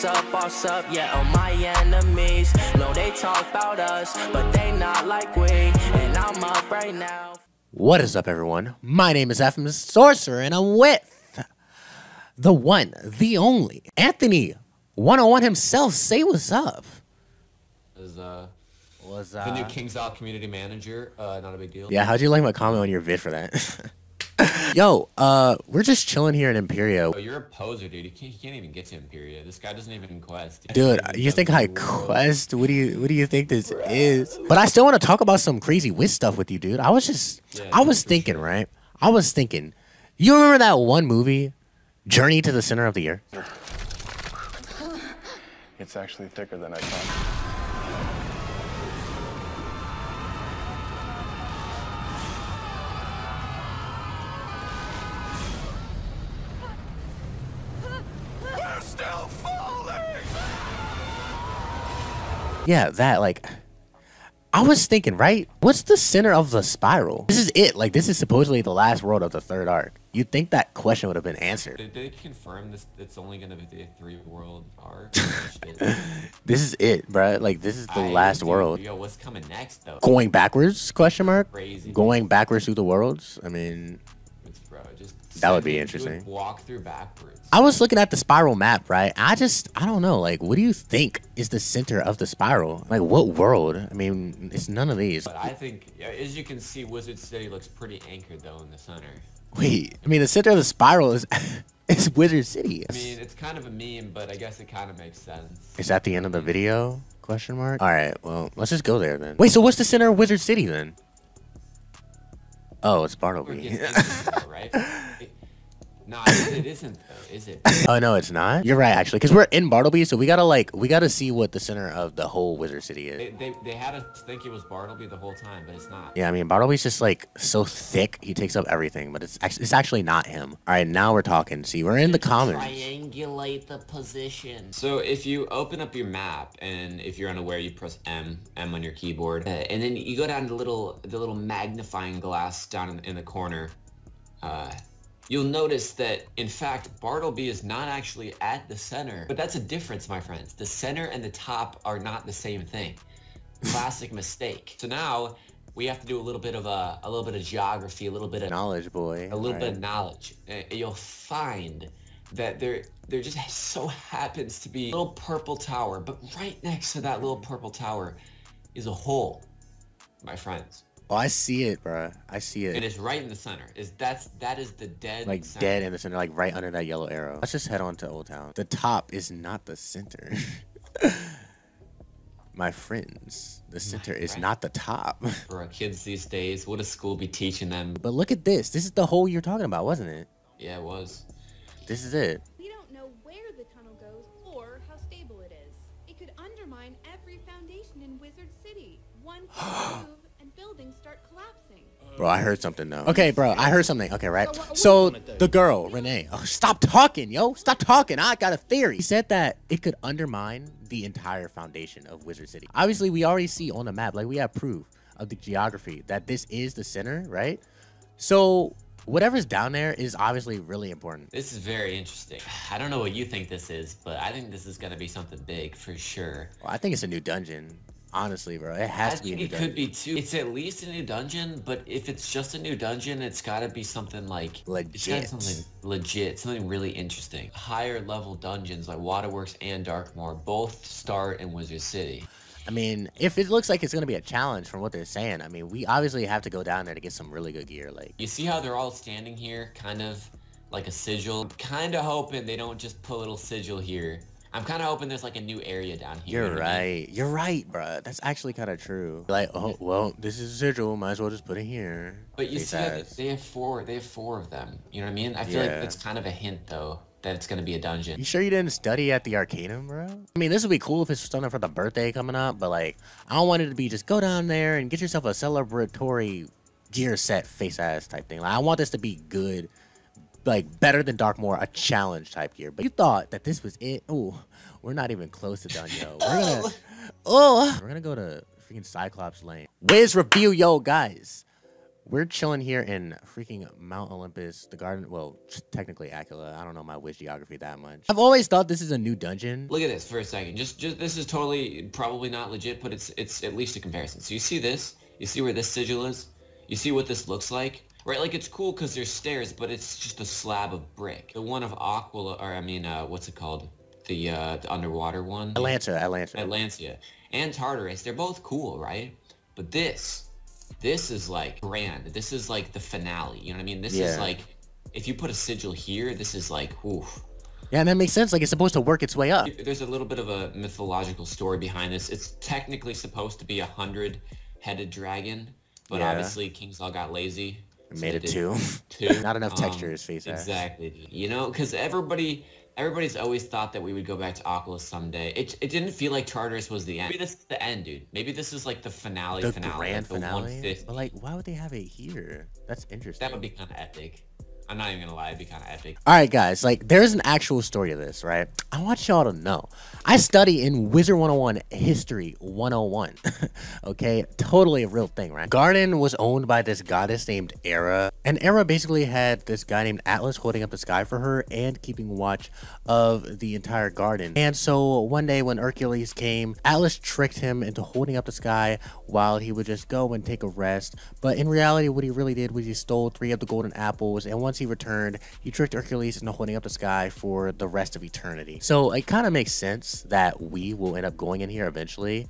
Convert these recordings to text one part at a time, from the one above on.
boss up, yeah, all my enemies know they talk about us, but they not like we, and I'm up right now. What is up, everyone? My name is FMSorcerer, and I'm with the one, the only, Anthony101 himself. Say what's up. Was the new King's Out community manager, not a big deal. Yeah, how'd you like my comment on your vid for that? Yo, we're just chilling here in Imperia. Oh, you're a poser, dude. You can't even get to Imperia. This guy doesn't even quest. Dude, you think I quest? What do you think this is? But I still want to talk about some crazy Wiz stuff with you, dude. I was thinking, right? I was thinking, you remember that one movie, Journey to the Center of the Earth? It's actually thicker than I thought. Yeah, that, like, I was thinking, right? What's the center of the spiral? This is it. Like, this is supposedly the last world of the third arc. You'd think that question would have been answered. Did they confirm this? It's only going to be a 3-world arc? This is it, bro. Like, this is the last world. Yo, what's coming next, though? Going backwards, question mark? Crazy. Going backwards through the worlds? I mean, bro, just that would be interesting. Walk through backwards. I was looking at the spiral map, right? I don't know. Like, what do you think is the center of the spiral? Like, what world? I mean, it's none of these. But I think, as you can see, Wizard City looks pretty anchored, though, in the center. Wait, I mean, the center of the spiral is Wizard City. I mean, it's kind of a meme, but I guess it kind of makes sense. Is that the end of the video? Question mark? All right, well, let's just go there then. Wait, so what's the center of Wizard City then? Oh, it's Bartleby. Right? No, it isn't though, is it? Oh no, it's not. You're right, actually, because we're in Bartleby, so we gotta see what the center of the whole Wizard City is. They had us think it was Bartleby the whole time, but it's not. Yeah, I mean, Bartleby's just like so thick, he takes up everything, but it's actually not him. All right, now we're talking. See, we're in the comments. Triangulate the position. So if you open up your map, and if you're unaware, you press M on your keyboard, and then you go down to the little magnifying glass down in the corner. You'll notice that, in fact, Bartleby is not actually at the center. But that's a difference, my friends. The center and the top are not the same thing. Classic mistake. So now we have to do a little bit of geography, a little bit of knowledge, boy. A little bit of knowledge. You'll find that there just so happens to be a little purple tower, but right next to that little purple tower is a hole, my friends. Oh, I see it, bro. I see it. And it's right in the center. That is the dead like center. Dead in the center, like right under that yellow arrow. Let's just head on to Old Town. The top is not the center. My friends, the center is not the top. For our kids these days, what does school be teaching them? But look at this. This is the hole you're talking about, wasn't it? Yeah, it was. This is it. We don't know where the tunnel goes or how stable it is. It could undermine every foundation in Wizard City. One move and buildings start collapsing. Bro, I heard something though. Okay, bro, I heard something. Okay, right? So the girl, Renee. Oh, stop talking, yo. Stop talking. I got a theory. He said that it could undermine the entire foundation of Wizard City. Obviously, we already see on the map, like we have proof of the geography that this is the center, right? So whatever's down there is obviously really important. This is very interesting. I don't know what you think this is, but I think this is going to be something big for sure. Well, I think it's a new dungeon. Honestly, bro, it has to be a new dungeon. It could be too. It's at least a new dungeon, but if it's just a new dungeon, it's got to be something like legit. Something legit, something really interesting. Higher level dungeons like Waterworks and Darkmoor both start in Wizard City. I mean, if it looks like it's gonna be a challenge from what they're saying, I mean, we obviously have to go down there to get some really good gear. Like, you see how they're all standing here, kind of like a sigil. I'm kind of hoping they don't just put a little sigil here. I'm kind of hoping there's like a new area down here. You're right. You're right, bro. That's actually kind of true. Like, oh, well, this is a sigil. Might as well just put it here. But you see that they have four. They have 4 of them. You know what I mean? I feel like that's kind of a hint, though, that it's gonna be a dungeon. You sure you didn't study at the Arcanum, bro? I mean, this would be cool if it's something for the birthday coming up, but like, I don't want it to be just go down there and get yourself a celebratory gear set face ass type thing. Like, I want this to be good, like better than Darkmoor, a challenge type gear. But you thought that this was it? Ooh, we're not even close to done, yo. We're gonna go to freaking Cyclops Lane. Wiz review, yo, guys. We're chilling here in freaking Mount Olympus, the garden. Well, technically Aquila. I don't know my Wiz geography that much. I've always thought this is a new dungeon. Look at this for a second. Just this is totally probably not legit, but it's at least a comparison. So you see this? You see where this sigil is? You see what this looks like? Right, like it's cool because there's stairs, but it's just a slab of brick. The one of Aquila, or I mean, what's it called? The underwater one? Atlantia. And Tartarus, they're both cool, right? But this is like grand. This is like the finale, you know what I mean? This is like, if you put a sigil here, this is like, oof. Yeah, and that makes sense. Like, it's supposed to work its way up. There's a little bit of a mythological story behind this. It's technically supposed to be a 100-headed dragon, but obviously King's Law got lazy. Made it two. Not enough texture in his face. Exactly. You know, because everybody's always thought that we would go back to Aquila someday. It didn't feel like Tartarus was the end. Maybe this is the end, dude. Maybe this is like the finale. The grand finale? 150. But like, why would they have it here? That's interesting. That would be kind of epic. I'm not even gonna lie, it'd be kind of epic. All right, guys, like there's an actual story of this, right? I want y'all to know. I study in Wizard101 History 101. Okay, totally a real thing, right? Garden was owned by this goddess named Hera, and Hera basically had this guy named Atlas holding up the sky for her and keeping watch of the entire garden. And so one day when Hercules came, Atlas tricked him into holding up the sky while he would just go and take a rest. But in reality, what he really did was he stole 3 of the golden apples, and once he returned, he tricked Hercules into holding up the sky for the rest of eternity. So it kind of makes sense that we will end up going in here eventually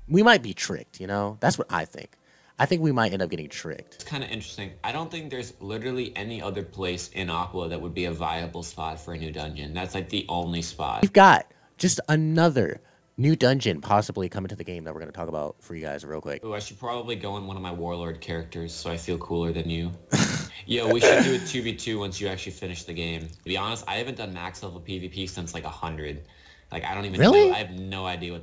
we might be tricked, you know? That's what I think. I think we might end up getting tricked. It's kind of interesting. I don't think there's literally any other place in Aquila that would be a viable spot for a new dungeon. That's like the only spot. We've got just another new dungeon possibly coming to the game that we're going to talk about for you guys real quick. Oh, I should probably go in one of my warlord characters so I feel cooler than you. Yo, we should do a 2v2 once you actually finish the game. To be honest, I haven't done max level PvP since like 100. Like, I don't even know. I have no idea what,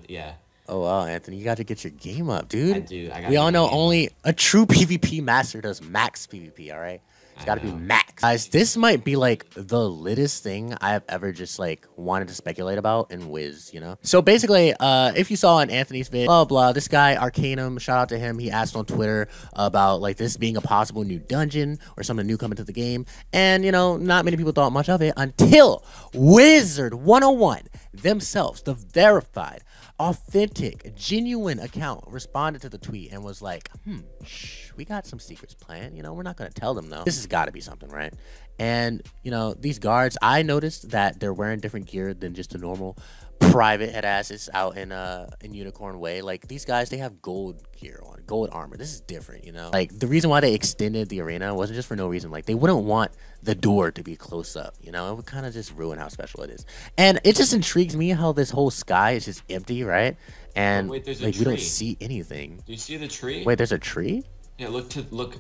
Oh, wow, Anthony, you got to get your game up, dude. I do. We all know only a true PvP master does max PvP, all right? It's got to be max. Guys, this might be like the littest thing I've ever just like wanted to speculate about in Wiz, you know? So basically, if you saw in Anthony's vid, blah, blah, this guy, Arcanum, shout out to him. He asked on Twitter about like this being a possible new dungeon or something new coming to the game. And, you know, not many people thought much of it until Wizard101 themselves, the verified, authentic, genuine account, responded to the tweet and was like, shh, we got some secrets planned. You know, we're not going to tell them, though. This has got to be something, right? And, you know, these guards, I noticed that they're wearing different gear than just a normal private head asses out in Unicorn Way. Like, these guys, they have gold gear on, gold armor. This is different, you know? Like, the reason why they extended the arena wasn't just for no reason. Like, they wouldn't want the door to be close up, you know? It would kind of just ruin how special it is. And it just intrigues me how this whole sky is just empty, right? And, wait, there's a like, tree. we don't see anything. Do you see the tree? Wait, there's a tree? Yeah,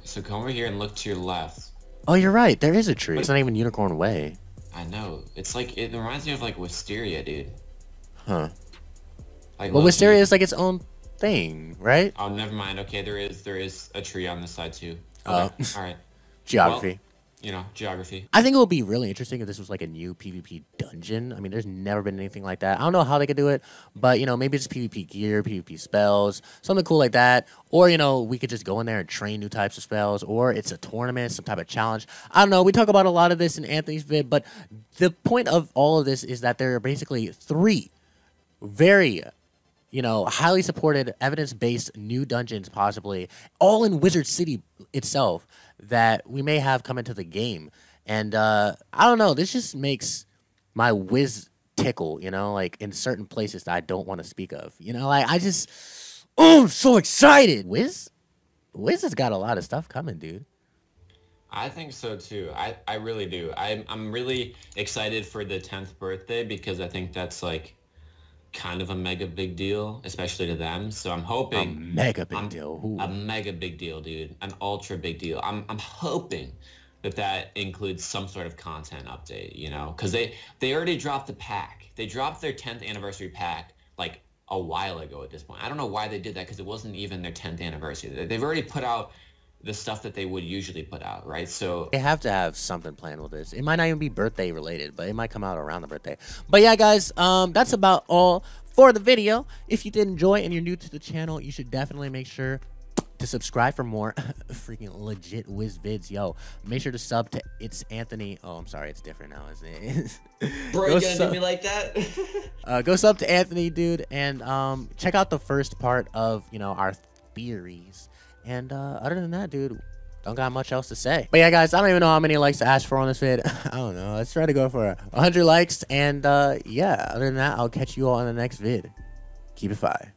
so come over here and look to your left. Oh, you're right. There is a tree. It's not even Unicorn Way. I know. It's like, it reminds me of like Wisteria, dude. Huh. Like, well, Wisteria is like its own thing, right? Oh, never mind. Okay, there is a tree on this side too. Oh. Okay. All right. Geography. Well, you know, geography. I think it would be really interesting if this was like a new PvP dungeon. I mean, there's never been anything like that. I don't know how they could do it, but, you know, maybe it's PvP gear, PvP spells, something cool like that. Or, you know, we could just go in there and train new types of spells, or it's a tournament, some type of challenge. I don't know. We talk about a lot of this in Anthony's vid, but the point of all of this is that there are basically 3 very, you know, highly supported, evidence-based new dungeons, possibly, all in Wizard City itself, that we may have come into the game. And I don't know, this just makes my Wiz tickle, you know, like in certain places that I don't want to speak of. You know, like I just, I'm so excited. Wiz has got a lot of stuff coming, dude. I think so too. I really do. I'm really excited for the 10th birthday because I think that's like kind of a mega big deal, especially to them. So I'm hoping a mega big deal. Ooh. A mega big deal, dude. An ultra big deal. I'm hoping that includes some sort of content update, you know, because they already dropped the pack. They dropped their 10th anniversary pack like a while ago at this point. I don't know why they did that because it wasn't even their 10th anniversary. They've already put out the stuff that they would usually put out, right? So they have to have something planned with this. It might not even be birthday related, but it might come out around the birthday. But yeah, guys, that's about all for the video. If you did enjoy and you're new to the channel, you should definitely make sure to to subscribe for more freaking legit Wiz vids. Yo, make sure to sub to It's Anthony. Oh, I'm sorry, it's different now, isn't it? Bro, you gonna do me like that? Go sub to Anthony, dude, and check out the first part of, you know, our theories. And other than that, dude, don't got much else to say. But yeah, guys, I don't even know how many likes to ask for on this vid. I don't know. Let's try to go for 100 likes. And yeah, other than that, I'll catch you all in the next vid. Keep it fire.